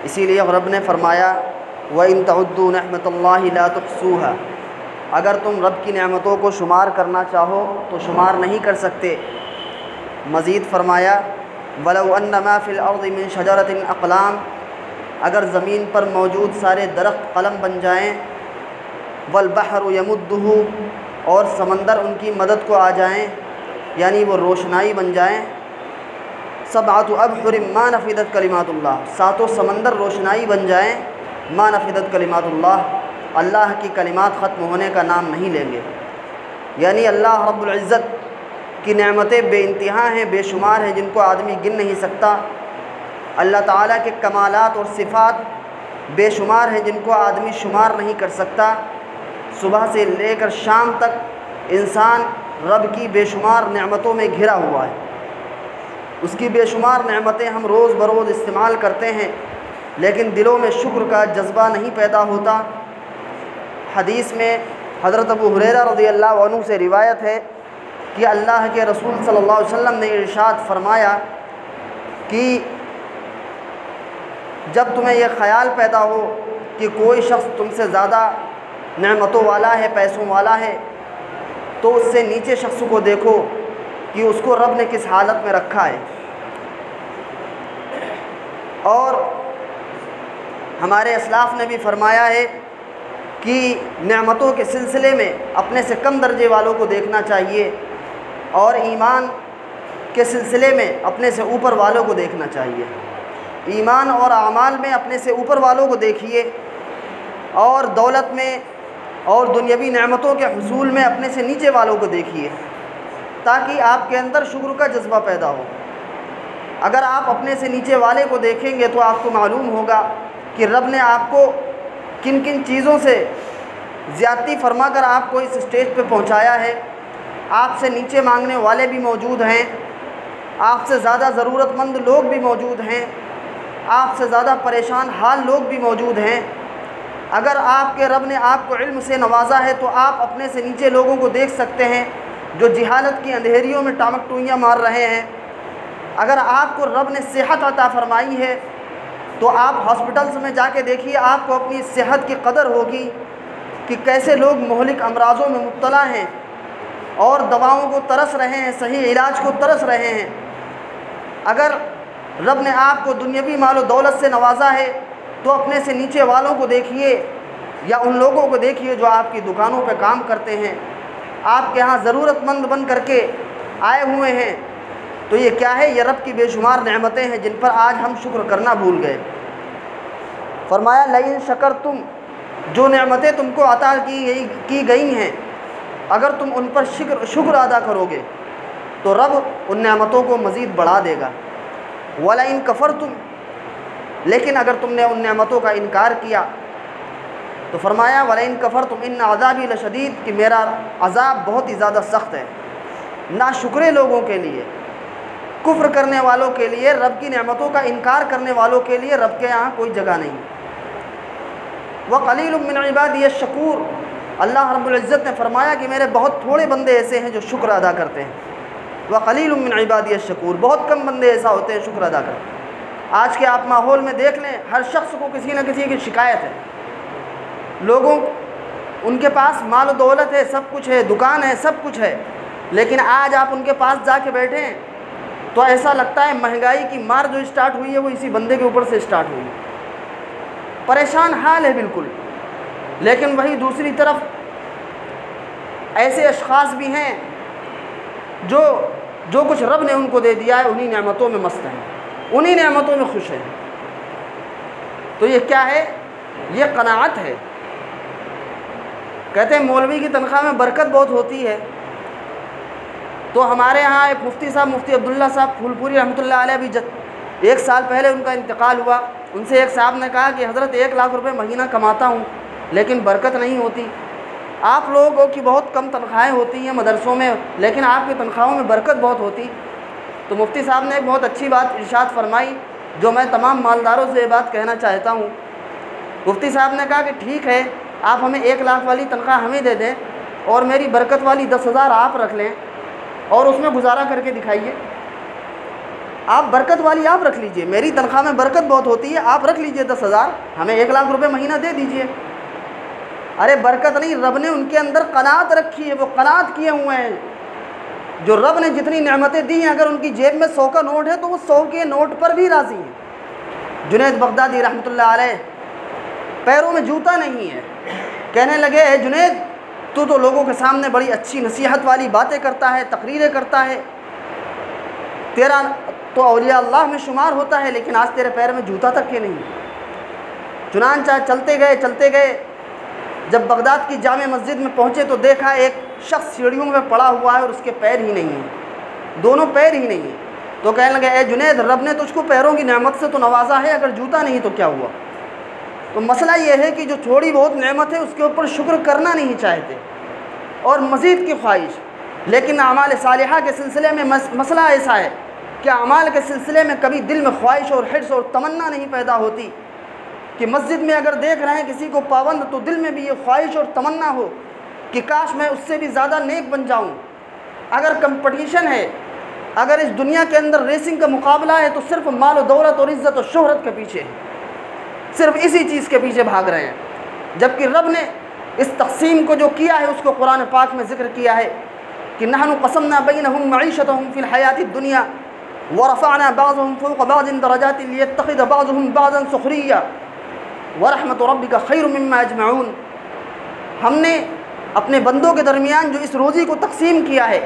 اسی لیے رب نے فرمایا وَإِن تَعُدُّوا نِعْمَةَ اللَّهِ لَا تُحْصُوهَا، اگر تم رب کی نعمتوں کو شمار کرنا چاہو تو شمار نہیں کر سکتے۔ مزید فرمایا وَلَوْ أَنَّ مَا فِي الْأَرْضِ مِن شَجَرَةٍ أَقْلَامٍ، اگر زمین پر موجود سارے درخت قلم بن جائیں، وَالْبَحْرُ يَمُدُّهُ، اور سمندر ان کی مدد کو آ جائیں، یعنی وہ روشنائی بن جائیں، سَبْعَةُ أَبْحُرٍ مَا نَفِدَتْ كَلِمَاتُ اللَّهِ، ساتوں سمندر روشنائی بن جائیں، ما نفدت کلمات اللہ کی کلمات ختم ہونے کا نام نہیں لیں گے۔ یعنی اللہ رب العزت کی نعمتیں بے انتہا ہیں، بے شمار ہیں، جن کو آدمی گن نہیں سکتا۔ اللہ تعالیٰ کے کمالات اور صفات بے شمار ہیں، جن کو آدمی شمار نہیں کر سکتا۔ صبح سے لے کر شام تک انسان رب کی بے شمار نعمتوں میں گھرا ہوا ہے، اس کی بے شمار نعمتیں ہم روز بروز استعمال کرتے ہیں، لیکن دلوں میں شکر کا جذبہ نہیں پیدا ہوتا۔ حدیث میں حضرت ابو ہریرہ رضی اللہ عنہ سے روایت ہے کہ اللہ کے رسول صلی اللہ علیہ وسلم نے ارشاد فرمایا کہ جب تمہیں یہ خیال پیدا ہو کہ کوئی شخص تم سے زیادہ نعمتوں والا ہے، پیسوں والا ہے، تو اس سے نیچے شخص کو دیکھو کہ اس کو رب نے کس حالت میں رکھا ہے۔ اور ہمارے اسلاف نے بھی فرمایا ہے کہ نعمتوں کے سلسلے میں اپنے سے کم درجے والوں کو دیکھنا چاہیے، اور ایمان کے سلسلے میں اپنے سے اوپر والوں کو دیکھنا چاہیے۔ ایمان اور اعمال میں اپنے سے اوپر والوں کو دیکھیے، اور دولت میں اور دنیاوی نعمتوں کے حصول میں اپنے سے نیچے والوں کو دیکھیے، تاکہ آپ کے اندر شکر کا جذبہ پیدا ہو۔ اگر آپ اپنے سے نیچے والے کو دیکھیں گے تو آپ کو معلوم ہوگا کہ رب نے آپ کو کن کن چیزوں سے زیادتی فرما کر آپ کو اس اسٹیج پہ پہنچایا ہے۔ آپ سے نیچے مانگنے والے بھی موجود ہیں، آپ سے زیادہ ضرورت مند لوگ بھی موجود ہیں، آپ سے زیادہ پریشان حال لوگ بھی موجود ہیں۔ اگر آپ کے رب نے آپ کو علم سے نوازا ہے تو آپ اپنے سے نیچے لوگوں کو دیکھ سکتے ہیں جو جہالت کی اندھیریوں میں ٹامک ٹوئیاں مار رہے ہیں۔ اگر آپ کو رب نے صحت عطا فرمائی ہے تو آپ ہاسپٹلز میں جا کے دیکھیے، آپ کو اپنی صحت کی قدر ہوگی کہ کیسے لوگ مہلک امراضوں میں مبتلا ہیں اور دواؤں کو ترس رہے ہیں، صحیح علاج کو ترس رہے ہیں۔ اگر رب نے آپ کو دنیاوی مال و دولت سے نوازا ہے تو اپنے سے نیچے والوں کو دیکھیے، یا ان لوگوں کو دیکھیے جو آپ کی دکانوں پہ کام کرتے ہیں، آپ کے ہاں ضرورت مند بن کر کے آئے ہوئے ہیں۔ تو یہ کیا ہے؟ یہ رب کی بے شمار نعمتیں ہیں جن پر آج ہم شکر کرنا بھول گئے۔ فرمایا لئن شکرتم، جو نعمتیں تم کو عطا کی گئی ہیں، اگر تم ان پر شکر ادا کرو گے تو رب ان نعمتوں کو مزید بڑھا دے گا۔ ولئن کفرتم، لیکن اگر تم نے ان نعمتوں کا انکار کیا تو فرمایا ولئن کفرتم ان عذابی لشدید، کہ میرا عذاب بہت ہی زیادہ سخت ہے۔ ناشکرے لوگوں کے لیے، کفر کرنے والوں کے لیے، رب کی نعمتوں کا انکار کرنے والوں کے لیے رب کے یہاں کوئی جگہ نہیں۔ وَقَلِيلٌ مِّنْ عِبَادِيَ الشَّكُورُ، اللہ رب العزت نے فرمایا کہ میرے بہت تھوڑے بندے ایسے ہیں جو شکر ادا کرتے ہیں۔ وَقَلِيلٌ مِّنْ عِبَادِيَ الشَّكُورُ، بہت کم بندے ایسا ہوتے ہیں شکر ادا کرتے ہیں۔ آج کے آپ ماحول میں دیکھ لیں، ہر شخص کو کسی نہ کسی کی شکایت ہے۔ لوگوں ان کے پاس مال و دولت ہے، سب کچھ ہے، دکان ہے، سب کچھ ہے، لیکن آج آپ ان کے پاس جا کے بیٹھیں تو ایسا لگتا ہے مہنگائی کی مار جو اسٹارٹ ہوئی ہے وہ اسی بندے کے اوپر سے اسٹارٹ ہوئی ہے۔ پریشان حال ہے بالکل۔ لیکن وہی دوسری طرف ایسے اشخاص بھی ہیں جو کچھ رب نے ان کو دے دیا ہے انہی نعمتوں میں مست ہیں، انہی نعمتوں میں خوش ہیں۔ تو یہ کیا ہے؟ یہ قناعت ہے۔ کہتے ہیں مولوی کی تنخواہ میں برکت بہت ہوتی ہے۔ تو ہمارے ہاں ایک مفتی صاحب، مفتی عبداللہ صاحب پھول پوری رحمۃ اللہ علیہ، بھی 1 سال پہلے ان کا انتقال ہوا۔ ان سے ایک صاحب نے کہا کہ حضرت 1 لاکھ روپے مہینہ کماتا ہوں لیکن برکت نہیں ہوتی۔ آپ لوگوں کی بہت کم تنخواہیں ہوتی ہیں مدرسوں میں، لیکن آپ کی تنخواہوں میں برکت بہت ہوتی۔ تو مفتی صاحب نے ایک بہت اچھی بات ارشاد فرمائی جو میں تمام مالداروں سے یہ بات کہنا چاہتا ہوں۔ مفتی صاحب نے کہا کہ ٹھیک ہے، آپ ہمیں 1 لاکھ والی تنخواہ ہمیں دے دیں اور میری برکت والی 10,000 آپ رکھ لیں اور اس میں گزارا کر کے دکھائیے۔ آپ برکت والی آپ رکھ لیجئے، میری تنخواہ میں برکت بہت ہوتی ہے، آپ رکھ لیجئے 10,000، ہمیں 1,00,000 روپے مہینہ دے دیجئے۔ ارے برکت نہیں، رب نے ان کے اندر قناعت رکھی ہے، وہ قناعت کیے ہوئے ہیں۔ جو رب نے جتنی نعمتیں دی ہیں، اگر ان کی جیب میں 100 کا نوٹ ہے تو وہ 100 کے نوٹ پر بھی راضی ہیں۔ جنید بغدادی رحمۃ اللہ علیہ، پیروں میں جوتا نہیں ہے، کہنے لگے اے جنید تو لوگوں کے سامنے بڑی اچھی نصیحت والی باتیں کرتا ہے، تقریریں کرتا ہے، تیرا تو اولیاء اللہ میں شمار ہوتا ہے، لیکن آج تیرے پیر میں جوتا تک کے نہیں۔ چنانچہ چلتے گئے، جب بغداد کی جامع مسجد میں پہنچے تو دیکھا ایک شخص سیڑھیوں میں پڑا ہوا ہے اور اس کے پیر ہی نہیں ہیں، دونوں پیر ہی نہیں ہیں۔ تو کہنے لگے اے جنید، رب نے تجھ کو پیروں کی نعمت سے تو نوازا ہے، اگر جوتا نہیں تو کیا ہوا؟ تو مسئلہ یہ ہے کہ جو تھوڑی بہت نعمت ہے اس کے اوپر شکر کرنا نہیں چاہتے اور مزید کی خواہش۔ لیکن اعمال صالحہ کے سلسلے میں مسئلہ ایسا ہے کہ اعمال کے سلسلے میں کبھی دل میں خواہش اور حرص اور تمنا نہیں پیدا ہوتی کہ مسجد میں اگر دیکھ رہے ہیں کسی کو پابند تو دل میں بھی یہ خواہش اور تمنا ہو کہ کاش میں اس سے بھی زیادہ نیک بن جاؤں۔ اگر کمپٹیشن ہے، اگر اس دنیا کے اندر ریسنگ کا مقابلہ ہے تو صرف مال و دولت اور عزت و شہرت کے پیچھے ہے، صرف اسی چیز کے پیچھے بھاگ رہے ہیں۔ جبکہ رب نے اس تقسیم کو جو کیا ہے اس کو قرآن پاک میں ذکر کیا ہے کہ نحن قسمنا بینہم معیشتہم فی الحیات الدنیا ورفعنا بعضهم فوق بعض درجات لیتخذ بعضهم بعضا سخریا ورحمت ربک خیر مما یجمعون۔ ہم نے اپنے بندوں کے درمیان جو اس روزی کو تقسیم کیا ہے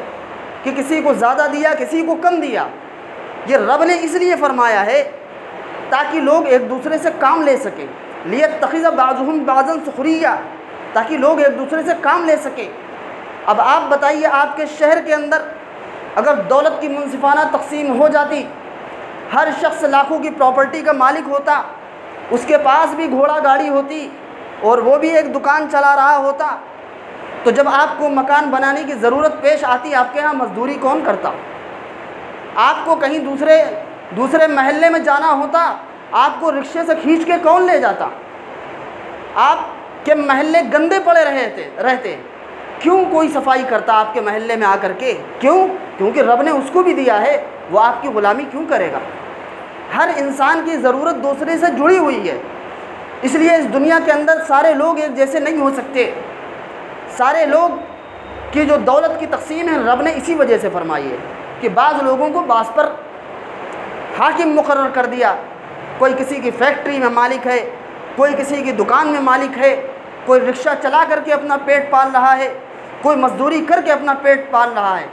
کہ کسی کو زیادہ دیا، کسی کو کم دیا، یہ رب نے اس لیے فرمایا ہے تاکہ لوگ ایک دوسرے سے کام لے سکیں، لیتخذ بعضهم بعضا سخریا، تاکہ لوگ ایک دوسرے سے کام لے سکیں۔ اب آپ بتائیے، آپ کے شہر کے اندر اگر دولت کی منصفانہ تقسیم ہو جاتی، ہر شخص لاکھوں کی پراپرٹی کا مالک ہوتا، اس کے پاس بھی گھوڑا گاڑی ہوتی اور وہ بھی ایک دکان چلا رہا ہوتا، تو جب آپ کو مکان بنانے کی ضرورت پیش آتی، آپ کے ہاں مزدوری کون کرتا؟ آپ کو کہیں دوسرے محلے میں جانا ہوتا، آپ کو رکشے سے کھینچ کے کون لے جاتا؟ آپ کے محلے گندے پڑے رہتے، کیوں کوئی صفائی کرتا آپ کے محلے میں آ کر کے؟ کیونکہ رب نے اس کو بھی دیا ہے، وہ آپ کی غلامی کیوں کرے گا؟ ہر انسان کی ضرورت دوسرے سے جڑی ہوئی ہے، اس لیے اس دنیا کے اندر سارے لوگ ایک جیسے نہیں ہو سکتے۔ سارے لوگ کی جو دولت کی تقسیم ہے رب نے اسی وجہ سے فرمائی ہے کہ بعض لوگوں کو بعض پر حاکم مقرر کر دیا۔ کوئی کسی کی فیکٹری میں مالک ہے، کوئی کسی کی دکان میں مالک ہے، کوئی رکشہ چلا کر کے اپنا پیٹ پال رہا ہے، کوئی مزدوری کر کے اپنا پیٹ پال رہا ہے۔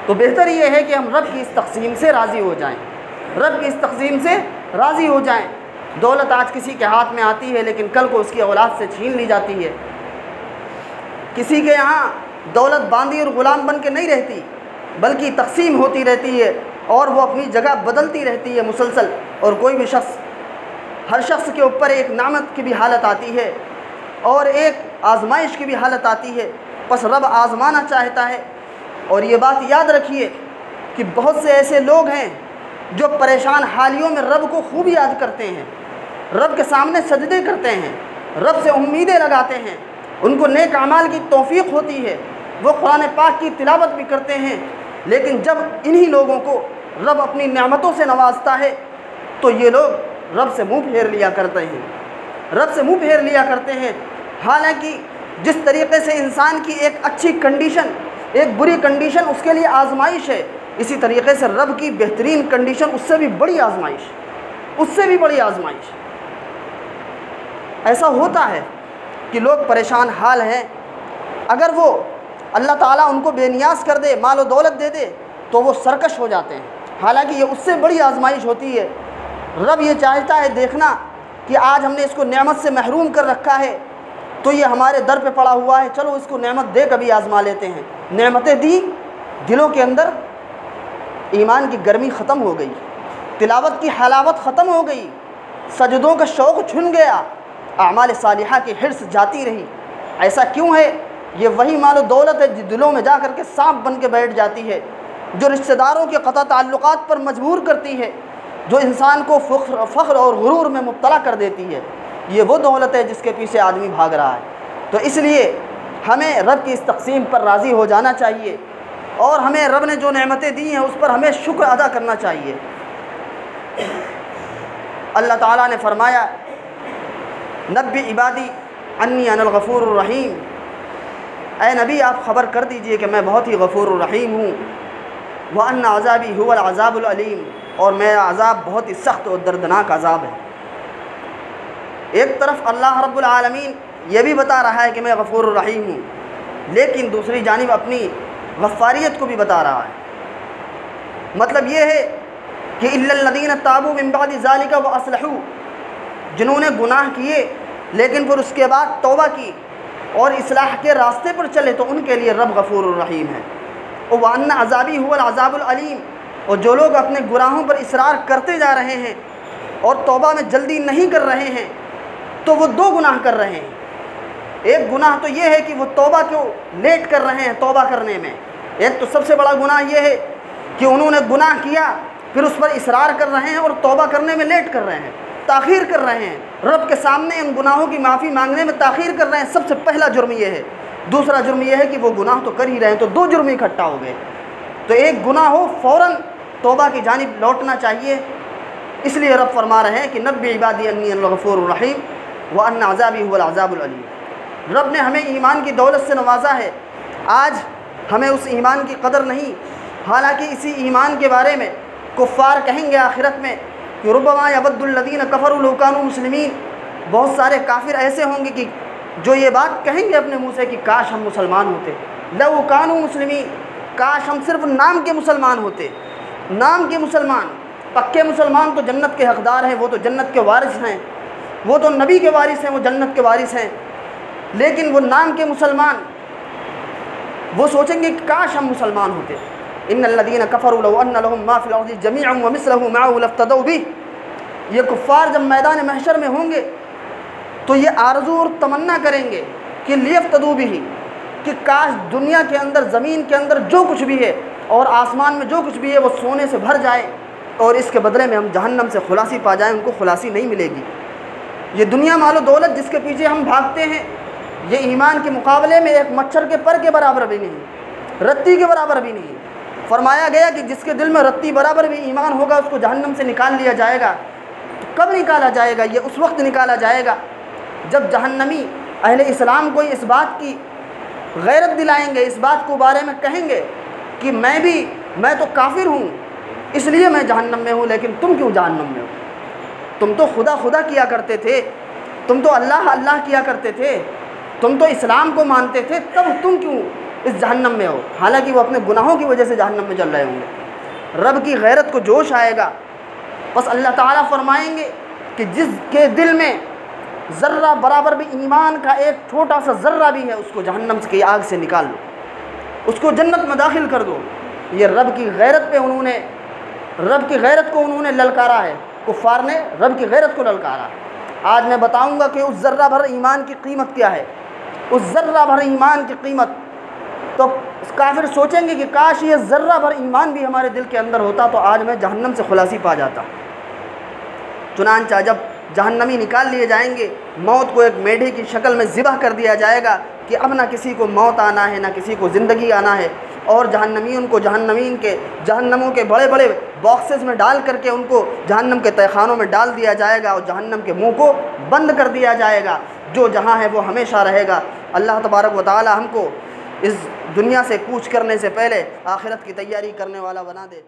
تو بہتر یہ ہے کہ ہم رب کی اس تقسیم سے راضی ہو جائیں، رب کی اس تقسیم سے راضی ہو جائیں۔ دولت آج کسی کے ہاتھ میں آتی ہے لیکن کل کو اس کی اولاد سے چھین لی جاتی ہے۔ کسی کے یہاں دولت باندھی اور غلام بن کے نہیں رہتی، بلکہ تقسیم ہوتی رہتی ہے اور وہ اپنی جگہ بدلتی رہتی ہے مسلسل، اور کوئی بھی شخص، ہر شخص کے اوپر ایک نعمت کی بھی حالت آتی ہے اور ایک آزمائش کی بھی حالت آتی ہے، بس رب آزمانا چاہتا ہے۔ اور یہ بات یاد رکھیے کہ بہت سے ایسے لوگ ہیں جو پریشان حالیوں میں رب کو خوب یاد کرتے ہیں، رب کے سامنے سجدے کرتے ہیں، رب سے امیدیں لگاتے ہیں، ان کو نیک اعمال کی توفیق ہوتی ہے، وہ قرآن پاک کی تلاوت بھی کرتے ہیں، لیکن جب انہی لوگوں کو رب اپنی نعمتوں سے نوازتا ہے تو یہ لوگ رب سے منہ پھیر لیا کرتے ہیں۔ حالانکہ جس طریقے سے انسان کی ایک اچھی کنڈیشن، ایک بری کنڈیشن اس کے لیے آزمائش ہے، اسی طریقے سے رب کی بہترین کنڈیشن اس سے بھی بڑی آزمائش۔ ایسا ہوتا ہے کہ لوگ پریشان حال ہیں، اگر وہ اللہ تعالیٰ ان کو بے نیاز کر دے، مال و دولت دے دے تو وہ سرکش ہو جاتے ہیں، حالانکہ یہ اس سے بڑی آزمائش ہوتی ہے۔ رب یہ چاہتا ہے دیکھنا کہ آج ہم نے اس کو نعمت سے محروم کر رکھا ہے تو یہ ہمارے در پہ پڑا ہوا ہے، چلو اس کو نعمت دے کبھی آزما لیتے ہیں۔ نعمتیں دی، دلوں کے اندر ایمان کی گرمی ختم ہو گئی، تلاوت کی حلاوت ختم ہو گئی، سجدوں کا شوق چھن گیا، اعمال صالحہ کی حرص جاتی رہی۔ ایسا کیوں ہے؟ یہ وہی مال و دولت ہے جو دلوں میں جا کر کے سانپ بن کے بیٹھ جاتی ہے، جو رشتہ داروں کے قطع تعلقات پر مجبور کرتی ہے، جو انسان کو فخر اور غرور میں مبتلا کر دیتی ہے۔ یہ وہ دولت ہے جس کے پیچھے آدمی بھاگ رہا ہے۔ تو اس لیے ہمیں رب کی اس تقسیم پر راضی ہو جانا چاہیے اور ہمیں رب نے جو نعمتیں دی ہیں اس پر ہمیں شکر ادا کرنا چاہیے۔ اللہ تعالیٰ نے فرمایا نبی عبادی انی انا الغفور الرحیم، اے نبی آپ خبر کر دیجئے کہ میں بہت ہی غفور الرحیم ہوں، وَأَنَّ عَذَابِي هُوَ الْعَذَابُ الْعَلِيمُ، اور میرا عذاب بہت ہی سخت اور دردناک عذاب ہے۔ ایک طرف اللہ رب العالمین یہ بھی بتا رہا ہے کہ میں غفور الرحیم ہوں، لیکن دوسری جانب اپنی غفاریت کو بھی بتا رہا ہے۔ مطلب یہ ہے کہ إِلَّا الَّذِينَ تَابُوا مِن بَعْدِ ذَلِكَ وَأَصْلَحُوا، جنہوں نے گناہ کیے لیکن پھر اس کے بعد توبہ کی اور اصلاح کے راستے پر چلے تو ان کے لیے رب غفور الرحیم ہے۔ وَأَنَّ عَذَابِي هُوَ الْعَذَابُ الْعَلِيمُ، اور جو لوگ اپنے گناہوں پر اصرار کرتے جا رہے ہیں اور توبہ میں جلدی نہیں کر رہے ہیں تو وہ دو گناہ کر رہے ہیں۔ ایک گناہ تو یہ ہے کہ وہ توبہ کو لیٹ کر رہے ہیں توبہ کرنے میں، ایک تو سب سے بڑا گناہ یہ ہے کہ انہوں نے گناہ کیا پھر اس پر اصرار کر رہے ہیں اور توبہ کرنے میں لیٹ کر رہے ہیں، تاخیر کر رہے ہیں، رب کے سامنے ان گناہوں کی معافی مانگنے میں تاخیر کر رہے ہیں۔ سب سے پہلا جرم یہ ہے۔ دوسرا جرم یہ ہے کہ وہ گناہ تو کر ہی رہے ہیں، تو دو جرم اکٹھا ہو گئے۔ تو ایک گناہ ہو فوراً توبہ کی جانب لوٹنا چاہیے، اس لیے رب فرما رہے ہیں کہ نبی عبادی انی انا الغفور الرحیم وان عذابی هو العذاب العلیم۔ رب نے ہمیں ایمان کی دولت سے نوازا ہے، آج ہمیں اس ایمان کی قدر نہیں، حالانکہ اسی ایمان کے بارے میں کفار کہیں گے آخرت میں کہ ربما یود الذین کفروا لو کانوا مسلمین، بہت سارے کافر ایسے ہوں گے کہ جو یہ بات کہیں گے اپنے منہ سے کہ کاش ہم مسلمان ہوتے، لو کانوا مسلمین، کاش ہم صرف نام کے مسلمان ہوتے۔ نام کے مسلمان، پکے مسلمان تو جنت کے حقدار ہیں، وہ تو جنت کے وارث ہیں، وہ تو نبی کے وارث ہیں، وہ جنت کے وارث ہیں، لیکن وہ نام کے مسلمان وہ سوچیں گے کہ کاش ہم مسلمان ہوتے۔ ان الذین کفروا لو ان لهم ما فی الارض جميعا ومثله معه لافتدوا به، یہ کفار جب میدان محشر میں ہوں گے تو یہ آرزو اور تمنا کریں گے کہ لیفتدوا به، کہ کاش دنیا کے اندر زمین کے اندر جو کچھ بھی ہے اور آسمان میں جو کچھ بھی ہے وہ سونے سے بھر جائے اور اس کے بدلے میں ہم جہنم سے خلاصی پا جائیں۔ ان کو خلاصی نہیں ملے گی۔ یہ دنیا مال و دولت جس کے پیچھے ہم بھاگتے ہیں یہ ایمان کے مقابلے میں ایک مچھر کے پر کے برابر بھی نہیں، رتی کے برابر بھی نہیں۔ فرمایا گیا کہ جس کے دل میں رتی برابر بھی ایمان ہوگا اس کو جہنم سے نکال لیا جائے گا۔ تو کب نکالا جائے گا؟ یہ اس وقت نکالا جائے گا جب جہنمی اہل اسلام کو اس بات کی غیرت دلائیں گے، اس بات کو بارے میں کہیں گے کہ میں تو کافر ہوں اس لیے میں جہنم میں ہوں، لیکن تم کیوں جہنم میں ہو؟ تم تو خدا خدا کیا کرتے تھے، تم تو اللہ اللہ کیا کرتے تھے، تم تو اسلام کو مانتے تھے، تب تم کیوں اس جہنم میں ہو؟ حالانکہ وہ اپنے گناہوں کی وجہ سے جہنم میں جل رہے ہوں گے۔ رب کی غیرت کو جوش آئے گا، بس اللہ تعالیٰ فرمائیں گے کہ جس کے دل میں ذرہ برابر بھی ایمان کا ایک چھوٹا سا ذرہ بھی ہے اس کو جہنم کی آگ سے نکال لو، اس کو جنت میں داخل کر دو۔ یہ رب کی غیرت کو انہوں نے للکارا ہے، کفار نے رب کی غیرت کو للکارا۔ آج میں بتاؤں گا کہ اس ذرہ بھر ایمان کی قیمت کیا ہے، اس ذرہ بھر ایمان کی قیمت۔ تو کافر سوچیں گے کہ کاش یہ ذرہ بھر ایمان بھی ہمارے دل کے اندر ہوتا تو آج میں جہنم سے خلاصی پا جاتا۔ چنانچہ جب جہنمی نکال لیے جائیں گے، موت کو ایک میڈھے کی شکل میں ذبح کر دیا جائے گا کہ اب نہ کسی کو موت آنا ہے نہ کسی کو زندگی آنا ہے، اور جہنمین کو جہنموں کے بڑے بڑے باکسز میں ڈال کر کے ان کو جہنم کے تہخانوں میں ڈال دیا جائے گا اور جہنم کے منہ کو بند کر دیا جائے گا، جو جہاں ہے وہ ہمیشہ رہے گا۔ اللہ تبارک و تعالی ہم کو اس دنیا سے کوچ کرنے سے پہلے آخرت کی تیاری کرنے والا بنا دے۔